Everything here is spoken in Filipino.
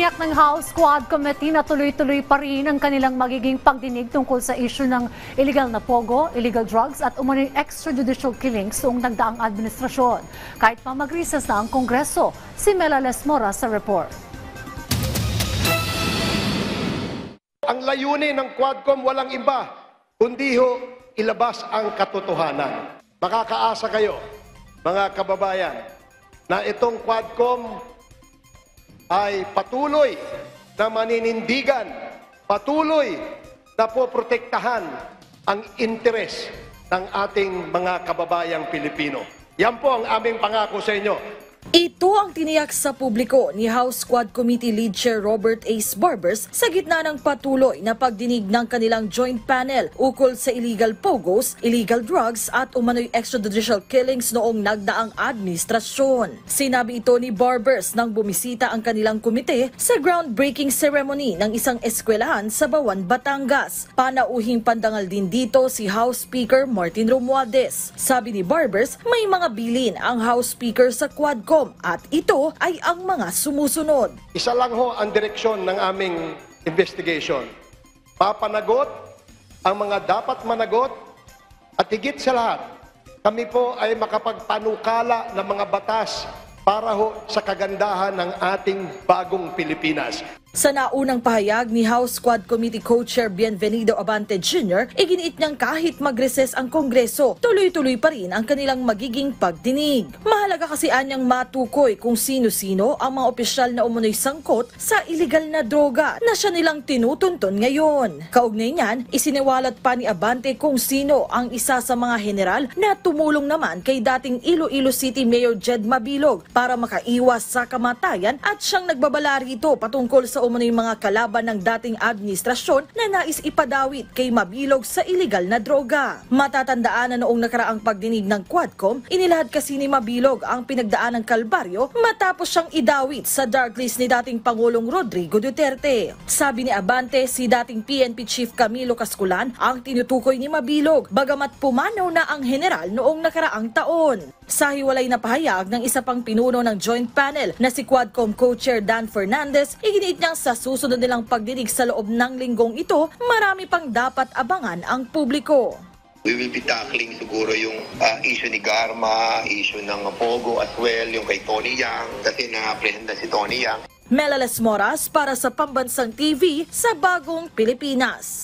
Tiniyak ng House Quad Committee na tuloy-tuloy pa rin ang kanilang magiging pagdinig tungkol sa issue ng illegal na pogo, illegal drugs at umano'y extrajudicial killings noong nagdaang administrasyon. Kahit pa mag-recess na ang Kongreso, si Mela Lesmora sa report. Ang layunin ng Quadcom walang iba, kundi ilabas ang katotohanan. Makakaasa kayo, mga kababayan, na itong Quadcom ay patuloy na maninindigan, patuloy na poprotektahan ang interes ng ating mga kababayang Pilipino. Yan po ang aming pangako sa inyo. Ito ang tiniyak sa publiko ni House Quad Committee Lead Chair Robert Ace Barbers sa gitna ng patuloy na pagdinig ng kanilang joint panel ukol sa illegal pogos, illegal drugs at umano'y extrajudicial killings noong nagdaang administrasyon. Sinabi ito ni Barbers nang bumisita ang kanilang komite sa groundbreaking ceremony ng isang eskwelahan sa Bawan, Batangas. Panauhing pandangal din dito si House Speaker Martin Romualdez. Sabi ni Barbers, may mga bilin ang House Speaker sa Quadcom at ito ay ang mga sumusunod. Isa lang ang direksyon ng aming investigation. Papanagot ang mga dapat managot at higit sa lahat, kami po ay makapagpanukala ng mga batas para sa kagandahan ng ating bagong Pilipinas. Sa naunang pahayag ni House Quad Committee Co-Chair Bienvenido Abante Jr., iginiit niyang kahit mag-recess ang Kongreso, tuloy-tuloy pa rin ang kanilang magiging pagdinig. Mahalaga kasi anyang matukoy kung sino-sino ang mga opisyal na umunoy sangkot sa iligal na droga na siya nilang tinutuntun ngayon. Kaugnay niyan, isiniwalat pa ni Abante kung sino ang isa sa mga general na tumulong naman kay dating Iloilo City Mayor Jed Mabilog para makaiwas sa kamatayan at siyang nagbabala rito patungkol sa umano'y mga kalaban ng dating administrasyon na nais ipadawit kay Mabilog sa iligal na droga. Matatandaan na noong nakaraang pagdinig ng Quadcom, inilahad kasi ni Mabilog ang pinagdaan ng kalbaryo matapos siyang idawit sa darklist ni dating Pangulong Rodrigo Duterte. Sabi ni Abante, si dating PNP Chief Camilo Casculan ang tinutukoy ni Mabilog, bagamat pumanaw na ang general noong nakaraang taon. Sa hiwalay na pahayag ng isa pang pinuno ng joint panel na si Quadcom Co-Chair Dan Fernandez, iginiit niyang sa susunod nilang pagdinig sa loob ng linggong ito, marami pang dapat abangan ang publiko. We will be tackling siguro yung issue ni Garma, issue ng Pogo as well, yung kay Tony Yang, kasi na-present na si Tony Yang. Mela Lesmoras para sa Pambansang TV sa Bagong Pilipinas.